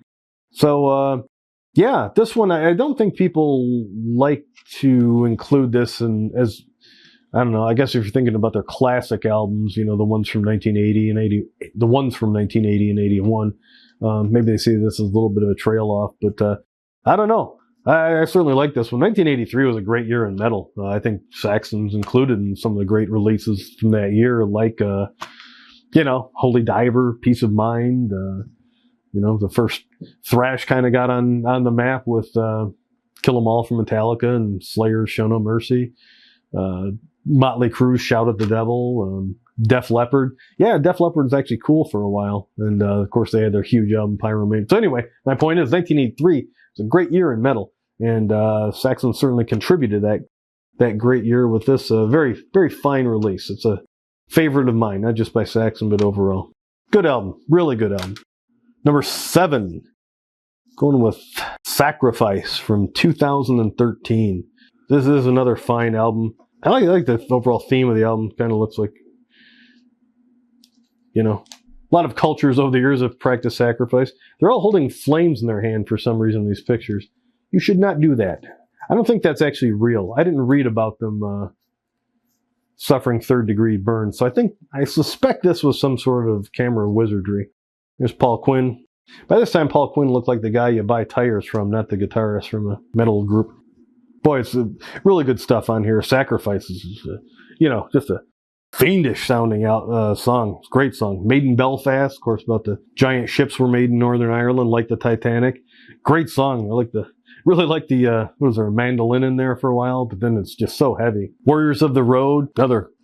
A: So, yeah, this one, I don't think people like to include this as, I don't know, I guess if you're thinking about their classic albums, the ones from 1980 and 81, maybe they see this as a little bit of a trail off, but I don't know. I certainly like this one. 1983 was a great year in metal. I think Saxon's included in some of the great releases from that year, like, Holy Diver, Peace of Mind. The first thrash kind of got on the map with Kill 'Em All from Metallica and Slayer's Show No Mercy. Motley Crue's Shout at the Devil. Def Leppard. Yeah, Def Leppard was actually cool for a while. And, of course, they had their huge album, Pyromania. So anyway, my point is 1983 was a great year in metal. And Saxon certainly contributed that great year with this very, very fine release. It's a favorite of mine, not just by Saxon, but overall. Good album. Really good album. Number 7. Going with Sacrifice from 2013. This is another fine album. I like the overall theme of the album. Kind of looks like, a lot of cultures over the years have practiced sacrifice. They're all holding flames in their hand for some reason in these pictures. You should not do that. I don't think that's actually real. I didn't read about them suffering third-degree burns. So I suspect this was some sort of camera wizardry. There's Paul Quinn. By this time, Paul Quinn looked like the guy you buy tires from, not the guitarist from a metal group. Boy, it's really good stuff on here. Sacrifices is, just a fiendish sounding out song. It's a great song. Made in Belfast, of course, about the giant ships were made in Northern Ireland, like the Titanic. Great song. Really like the, was there a mandolin in there for a while, but then it's just so heavy. Warriors of the Road,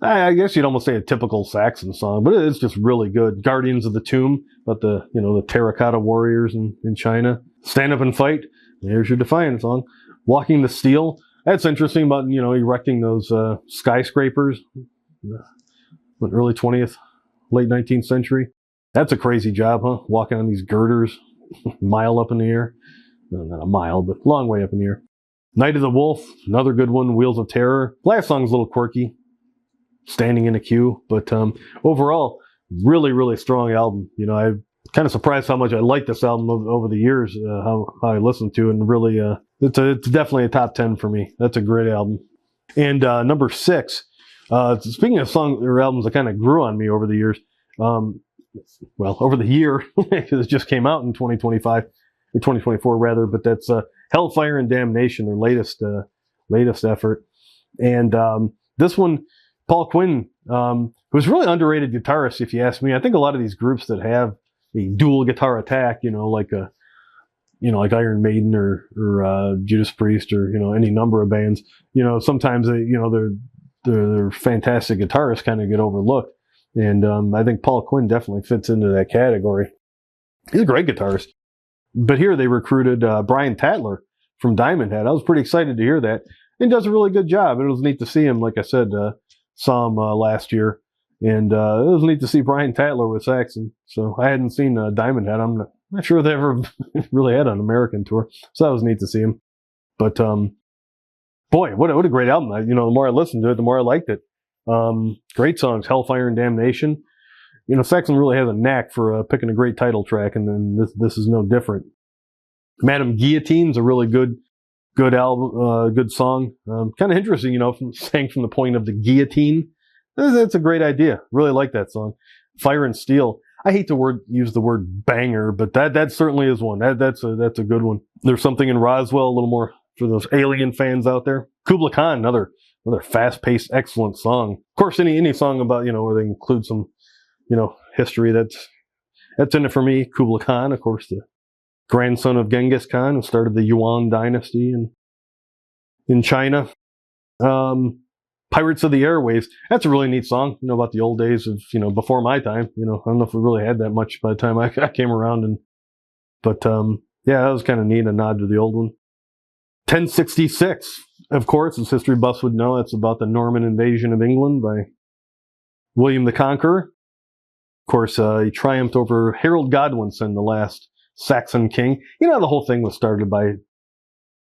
A: I guess you'd almost say a typical Saxon song, but it's just really good. Guardians of the Tomb, about the terracotta warriors in China. Stand Up and Fight, there's your Defiant song. Walking the Steel, that's interesting about, erecting those skyscrapers. Early 20th, late 19th century. That's a crazy job, huh? Walking on these girders, mile up in the air. No, not a mile, but a long way up in the air. Night of the Wolf, another good one. Wheels of Terror. Last song's a little quirky. Standing in a Queue. But overall, really, really strong album. I'm kind of surprised how much I like this album over the years, how I listened to it. And really, it's definitely a top 10 for me. That's a great album. And number 6, speaking of songs or albums that kind of grew on me over the years, over the year, because it just came out in 2025. Or 2024 rather, but that's Hellfire and Damnation, their latest effort. And this one, Paul Quinn, who's really underrated guitarist, if you ask me. I think a lot of these groups that have a dual guitar attack, like Iron Maiden or Judas Priest or any number of bands, sometimes their fantastic guitarists kind of get overlooked. And I think Paul Quinn definitely fits into that category. He's a great guitarist. But here they recruited Brian Tatler from Diamond Head. I was pretty excited to hear that. He does a really good job. It was neat to see him. Like I said, saw him last year. And it was neat to see Brian Tatler with Saxon. So I hadn't seen Diamond Head. I'm not sure they ever really had an American tour. So that was neat to see him. But boy, what a great album. The more I listened to it, the more I liked it. Great songs, Hellfire and Damnation. Saxon really has a knack for picking a great title track, and then this is no different. Madame Guillotine's a really good album, good song. Kind of interesting, saying from the point of the guillotine. That's a great idea. Really like that song. Fire and Steel. I hate to use the word banger, but that certainly is one. That's a good one. There's Something in Roswell, a little more for those Alien fans out there. Kubla Khan, another fast-paced, excellent song. Of course, any song about where they include some history that's in it for me. Kubla Khan, of course, the grandson of Genghis Khan, who started the Yuan dynasty in China. Pirates of the Airwaves. That's a really neat song, about the old days of, before my time. I don't know if we really had that much by the time I came around. But that was kind of neat, a nod to the old one. 1066, of course, as history buffs would know, it's about the Norman invasion of England by William the Conqueror. Of course, he triumphed over Harold Godwinson, the last Saxon king. The whole thing was started by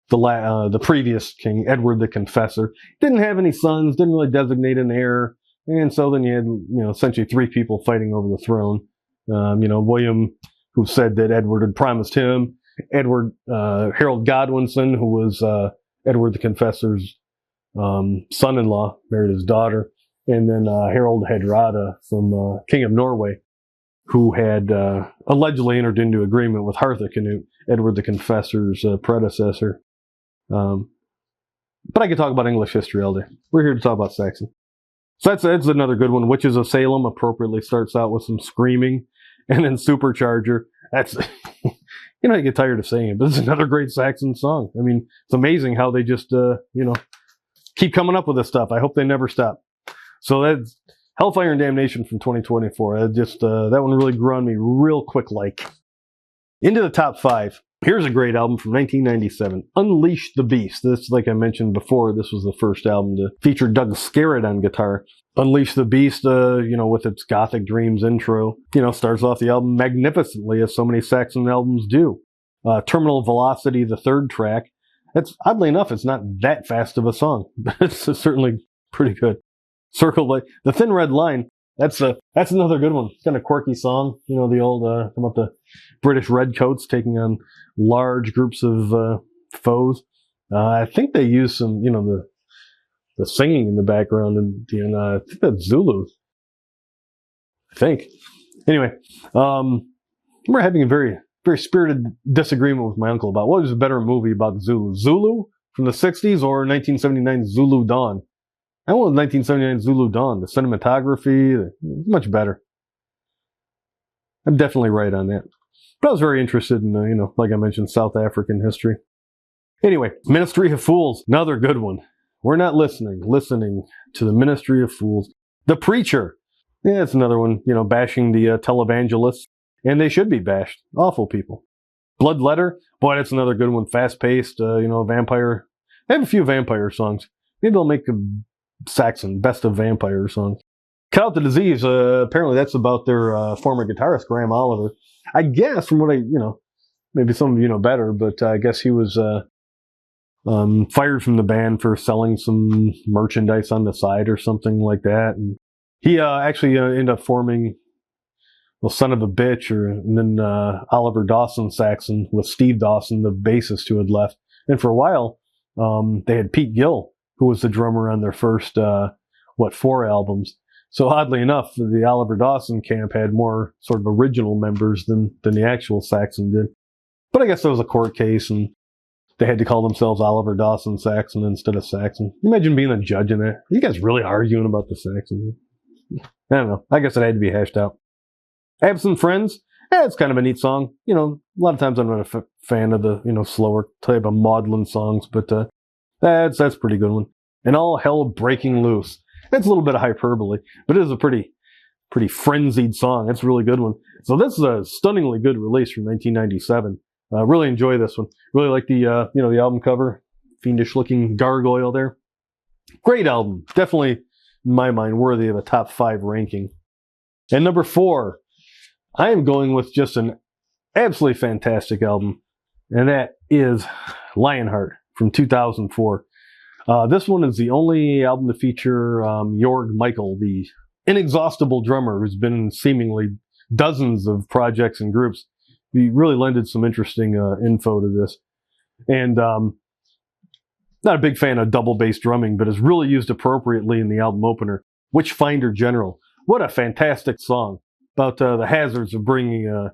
A: the previous king, Edward the Confessor. Didn't have any sons, didn't really designate an heir, and so then you had, essentially 3 people fighting over the throne. William, who said that Edward had promised him, Harold Godwinson, who was Edward the Confessor's son-in-law, married his daughter. And then Harold Hardrada from King of Norway, who had allegedly entered into agreement with Harthacnut, Edward the Confessor's predecessor. But I could talk about English history all day. We're here to talk about Saxon. So that's another good one. Witches of Salem appropriately starts out with some screaming. And then Supercharger. That's, I get tired of saying it, but it's another great Saxon song. I mean, it's amazing how they just, keep coming up with this stuff. I hope they never stop. So that's Hellfire and Damnation from 2024. That one really grew on me real quick like. Into the top 5. Here's a great album from 1997, Unleash the Beast. This, like I mentioned before, this was the first album to feature Doug Skerritt on guitar. Unleash the Beast, with its Gothic Dreams intro, starts off the album magnificently, as so many Saxon albums do. Terminal Velocity, the 3rd track. That's, oddly enough, it's not that fast of a song, but it's certainly pretty good. Circle Light, The Thin Red Line. That's another good one. Kind of quirky song. The old about the British redcoats taking on large groups of foes. I think they use some, the singing in the background, and I think that's Zulu. I think. Anyway, I remember having a very, very spirited disagreement with my uncle about what was a better movie about Zulu. Zulu from the 60s or 1979 Zulu Dawn? I went with 1979 Zulu Dawn. The cinematography, much better. I'm definitely right on that. But I was very interested in, like I mentioned, South African history. Anyway, Ministry of Fools, another good one. We're not listening to the Ministry of Fools. The Preacher, yeah, it's another one, bashing the televangelists. And they should be bashed. Awful people. Blood Letter, boy, that's another good one. Fast-paced, vampire. They have a few vampire songs. Maybe they'll make a Saxon, best of vampire songs. Cut Out the Disease, apparently that's about their former guitarist, Graham Oliver. I guess, from what maybe some of you know better, but I guess he was fired from the band for selling some merchandise on the side or something like that. And he actually ended up forming, Son of a Bitch, and then Oliver Dawson Saxon with Steve Dawson, the bassist who had left. And for a while, they had Pete Gill, who was the drummer on their first, 4 albums. So oddly enough, the Oliver Dawson camp had more sort of original members than the actual Saxon did. But I guess there was a court case, and they had to call themselves Oliver Dawson Saxon instead of Saxon. Imagine being a judge in that. Are you guys really arguing about the Saxon? I don't know. I guess it had to be hashed out. Absent Friends, it's kind of a neat song. A lot of times I'm not a fan of the, slower type of maudlin songs, but that's a pretty good one. And All Hell Breaking Loose. It's a little bit of hyperbole, but it is a pretty frenzied song. It's a really good one. So this is a stunningly good release from 1997. Really enjoy this one. Really like the album cover. Fiendish looking gargoyle there. Great album. Definitely, in my mind, worthy of a top 5 ranking. And number 4, I am going with just an absolutely fantastic album, and that is Lionheart from 2004. This one is the only album to feature Jorg Michael, the inexhaustible drummer who's been in seemingly dozens of projects and groups. He really lended some interesting info to this. And not a big fan of double bass drumming, but is really used appropriately in the album opener, Witchfinder General. What a fantastic song about the hazards of bringing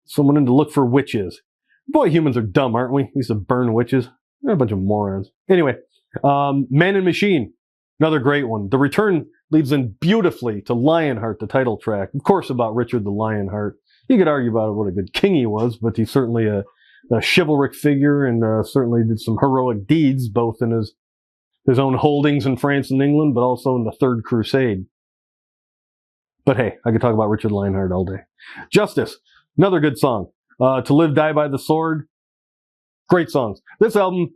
A: someone in to look for witches. Boy, humans are dumb, aren't we? We used to burn witches. They're a bunch of morons. Anyway, Man and Machine, another great one. The Return leads in beautifully to Lionheart, the title track. Of course, about Richard the Lionheart. You could argue about what a good king he was, but he's certainly a chivalric figure, and certainly did some heroic deeds, both in his own holdings in France and England, but also in the Third Crusade. But hey, I could talk about Richard Lionheart all day. Justice, another good song. To Live, Die by the Sword, great songs. This album,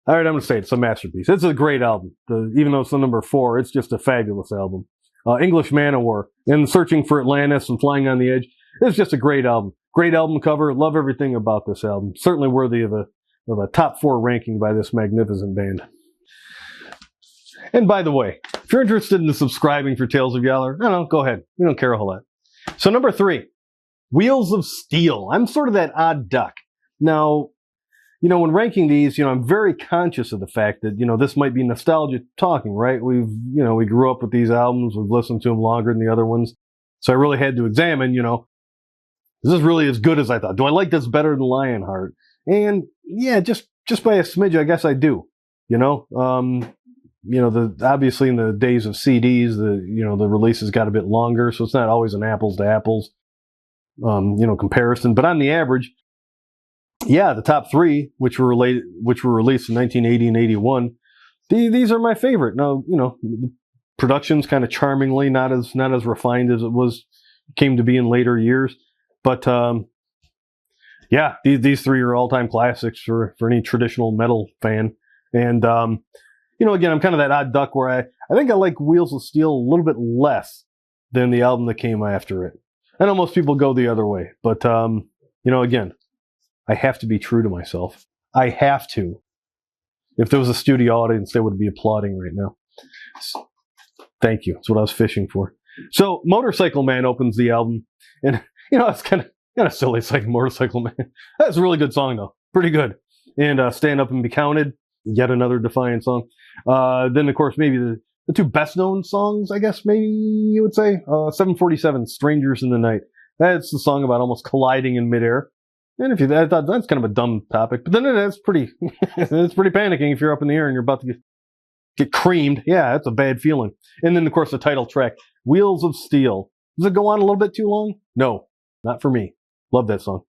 A: all right, I'm going to say it's a masterpiece. It's a great album. Even though it's the number 4, it's just a fabulous album. English Man of War, and Searching for Atlantis and Flying on the Edge. It's just a great album. Great album cover. Love everything about this album. Certainly worthy of a top 4 ranking by this magnificent band. And by the way, if you're interested in subscribing for Tales of Yaller, go ahead. We don't care a whole lot. So number 3, Wheels of Steel. I'm sort of that odd duck. Now, when ranking these, I'm very conscious of the fact that, this might be nostalgia talking, right? We grew up with these albums. We've listened to them longer than the other ones. So I really had to examine, is this really as good as I thought? Do I like this better than Lionheart? And yeah, just by a smidge, I guess I do. Obviously in the days of CDs, the releases got a bit longer, so it's not always an apples to apples, comparison. But on the average, yeah, the top 3, which were released in 1980 and 81, these are my favorite. Now, the production's kind of charmingly not as refined as it came to be in later years, but yeah, these 3 are all-time classics for any traditional metal fan. And again, I'm kind of that odd duck where I think I like Wheels of Steel a little bit less than the album that came after it. I know most people go the other way, but again, I have to be true to myself. I have to. If there was a studio audience, they would be applauding right now. Thank you. That's what I was fishing for. So, Motorcycle Man opens the album, and it's kind of silly. It's like Motorcycle Man. That's a really good song, though. Pretty good. And Stand Up and Be Counted, yet another Defiant song. Then, of course, maybe the two best-known songs, I guess, maybe you would say. 747, Strangers in the Night. That's the song about almost colliding in midair. And I thought that's kind of a dumb topic, but then it's pretty, it's pretty panicking if you're up in the air and you're about to get creamed. Yeah, that's a bad feeling. And then, of course, the title track, Wheels of Steel. Does it go on a little bit too long? No, not for me. Love that song.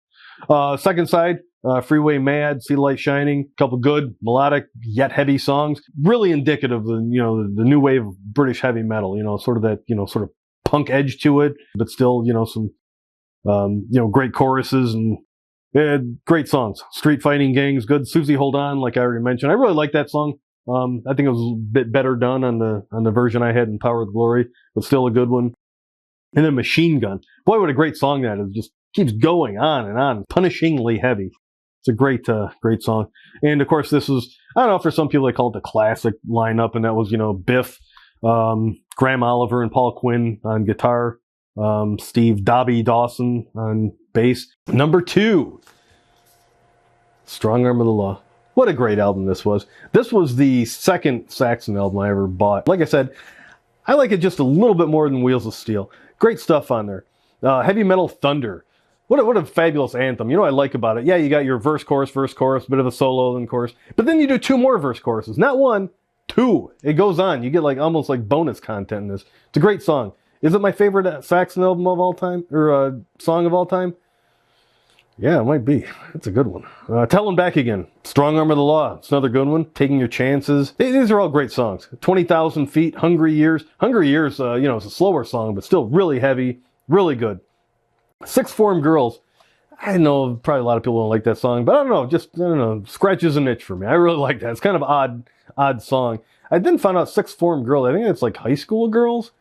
A: Second side, Freeway Mad, See the Light Shining, a couple good melodic yet heavy songs. Really indicative of the new wave of British heavy metal. Sort of that sort of punk edge to it, but still some great choruses and great songs. Street Fighting Gangs, good. Susie Hold On, like I already mentioned. I really like that song. I think it was a bit better done on the version I had in Power of Glory, but still a good one. And then Machine Gun. Boy, what a great song that is. Just keeps going on and on. Punishingly heavy. It's a great song. And of course, this was, I don't know if there's some people that call it the classic lineup, and that was, Biff, Graham Oliver and Paul Quinn on guitar, Steve Dobby Dawson on bass. Number 2, Strong Arm of the Law. What a great album this was. This was the second Saxon album I ever bought. Like I said, I like it just a little bit more than Wheels of Steel. Great stuff on there. Heavy Metal Thunder. What a fabulous anthem. You know what I like about it? Yeah, you got your verse, chorus, bit of a solo, then chorus. But then you do 2 more verse choruses. Not 1, 2. It goes on. You get almost like bonus content in this. It's a great song. Is it my favorite Saxon album of all time? Or song of all time? Yeah, it might be. It's a good one. Tell 'Em Back Again. Strong Arm of the Law. It's another good one. Taking Your Chances. These are all great songs. 20,000 Feet. Hungry Years. Hungry Years, it's a slower song, but still really heavy. Really good. Sixth Form Girls. I know probably a lot of people don't like that song, but I don't know. Scratches an itch for me. I really like that. It's kind of odd song. I then found out Sixth Form Girl. I think it's like high school girls.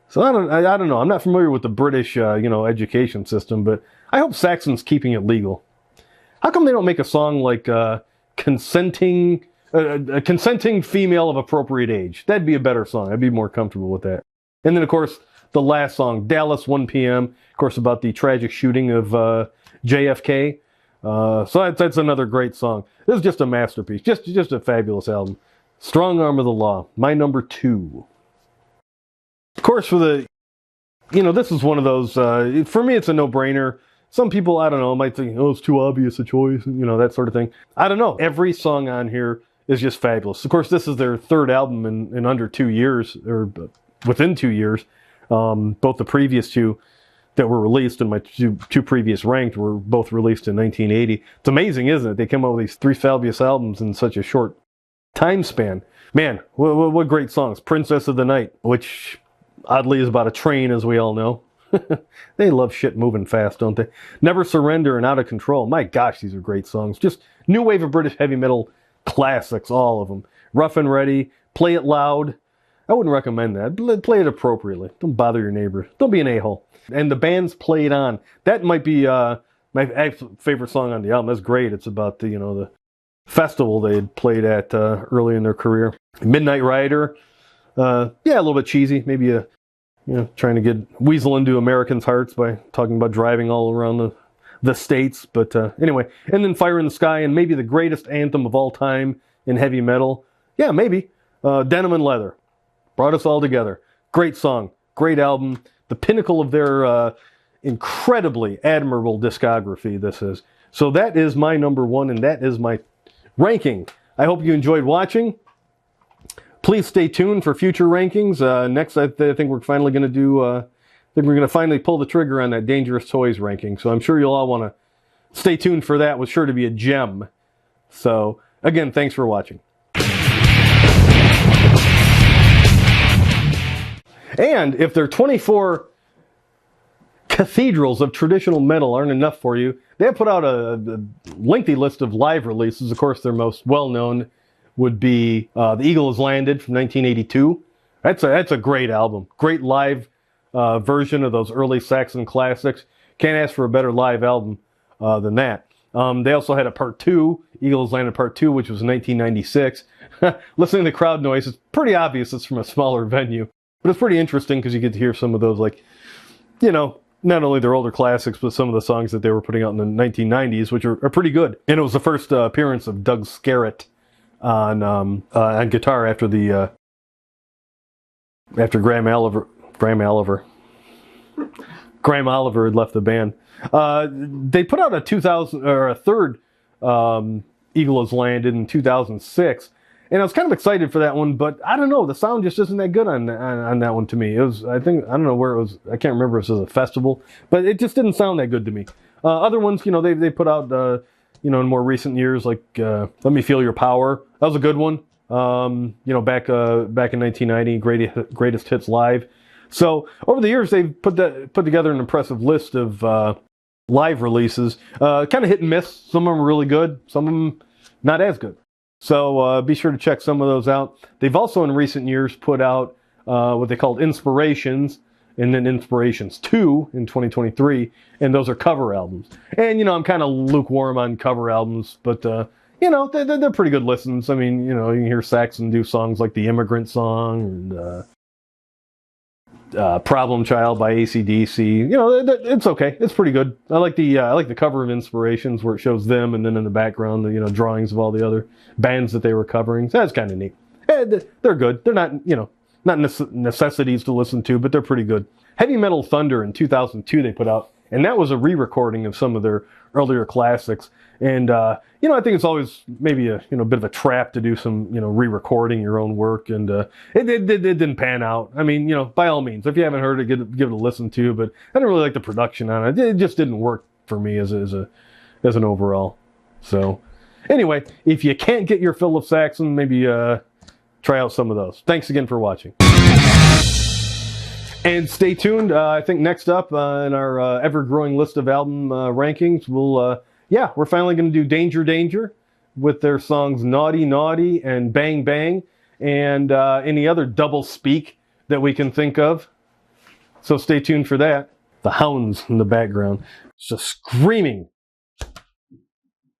A: So I don't know. I'm not familiar with the British, education system, but I hope Saxon's keeping it legal. How come they don't make a song like a consenting female of appropriate age? That'd be a better song. I'd be more comfortable with that. And then, of course, the last song, Dallas 1 p.m., of course, about the tragic shooting of JFK. So that's another great song. This is just a masterpiece. Just a fabulous album. Strong Arm of the Law, my number 2. Of course, this is one of those, for me, it's a no-brainer. Some people, I don't know, might think, it's too obvious a choice, that sort of thing. I don't know. Every song on here is just fabulous. Of course, this is their third album in under 2 years, or within 2 years. Both the previous 2 that were released and my two previous ranked were both released in 1980. It's amazing, isn't it? They came out with these 3 fabulous albums in such a short time span. Man, what great songs. Princess of the Night, which oddly is about a train, as we all know. They love shit moving fast, don't they? Never Surrender and Out of Control. My gosh, these are great songs. Just new wave of British heavy metal classics, all of them. Rough and Ready, Play It Loud. I wouldn't recommend that. Play it appropriately. Don't bother your neighbor. Don't be an a-hole. And the band's Played On. That might be my favorite song on the album. That's great. It's about the festival they had played at early in their career. Midnight Rider. Yeah, a little bit cheesy. Maybe trying to weasel into Americans' hearts by talking about driving all around the States. But anyway, and then Fire in the Sky, and maybe the greatest anthem of all time in heavy metal. Yeah, maybe. Denim and Leather. Brought us all together. Great song. Great album. The pinnacle of their incredibly admirable discography, this is. So that is my number 1, and that is my ranking. I hope you enjoyed watching. Please stay tuned for future rankings. Next, I think we're finally going to do, I think we're going to finally pull the trigger on that Dangerous Toys ranking. So I'm sure you'll all want to stay tuned for that. It was sure to be a gem. So, again, thanks for watching. And if their 24 cathedrals of traditional metal aren't enough for you, they have put out a lengthy list of live releases. Of course, their most well-known would be The Eagle Has Landed from 1982. That's a great album. Great live version of those early Saxon classics. Can't ask for a better live album than that. They also had a Part 2, Eagle Has Landed Part 2, which was in 1996. Listening to the crowd noise, it's pretty obvious it's from a smaller venue. But it's pretty interesting because you get to hear some of those, not only their older classics, but some of the songs that they were putting out in the 1990s, which are pretty good. And it was the first appearance of Doug Scarrett on guitar after after Graham Oliver had left the band. They put out a third Eagle Has Landed in 2006, and I was kind of excited for that one, but I don't know, the sound just isn't that good on that one to me. It was, I don't know where it was, I can't remember if it was a festival, but it just didn't sound that good to me. Other ones, they put out, in more recent years, like Let Me Feel Your Power. That was a good one. Back in 1990, Greatest Hits Live. So over the years, they've put together an impressive list of live releases. Kind of hit and miss. Some of them are really good. Some of them not as good. So be sure to check some of those out. They've also in recent years put out what they called Inspirations, and then Inspirations 2 in 2023, and those are cover albums. And, I'm kind of lukewarm on cover albums, but, they're pretty good listens. I mean, you can hear Saxon do songs like The Immigrant Song and Problem Child by AC/DC. It's okay. It's pretty good. I like the cover of Inspirations where it shows them, and then in the background, the, drawings of all the other bands that they were covering. So that's kind of neat. They're good. They're not, not necessities to listen to, but they're pretty good. Heavy Metal Thunder in 2002 they put out, and that was a re-recording of some of their earlier classics. And, I think it's always maybe a, bit of a trap to do some, re-recording your own work, and it didn't pan out. I mean, by all means, if you haven't heard it, give it a listen to, but I didn't really like the production on it. It just didn't work for me as an overall. So, anyway, if you can't get your fill of Saxon, maybe try out some of those. Thanks again for watching. And stay tuned. I think next up in our ever-growing list of album rankings, we're finally going to do Danger Danger with their songs Naughty Naughty and Bang Bang, and any other double speak that we can think of. So stay tuned for that. The hounds in the background. It's just screaming. I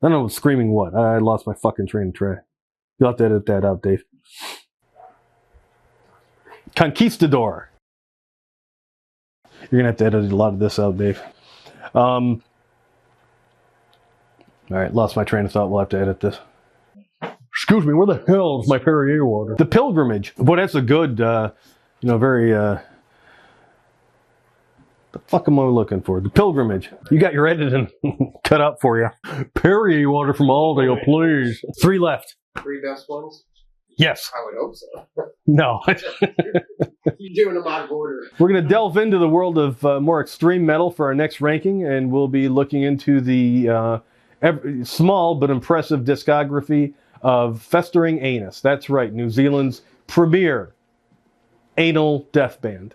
A: don't know screaming what. I lost my fucking train of track. You'll have to edit that out, Dave. Conquistador. You're going to have to edit a lot of this out, Dave. All right, lost my train of thought. We'll have to edit this. Excuse me, where the hell is my Perrier water? The Pilgrimage. Boy, that's a good, very, the fuck am I looking for? The Pilgrimage. You got your editing cut out for you. Perrier water from Aldi, please. 3 left.
B: 3 best ones?
A: Yes.
B: I would hope so.
A: No.
B: You're doing them out of order.
A: We're going to delve into the world of more extreme metal for our next ranking, and we'll be looking into the small but impressive discography of Festering Anus. That's right, New Zealand's premier anal death band.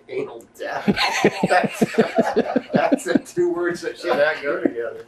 B: Anal death. That's the 2 words that should not go together.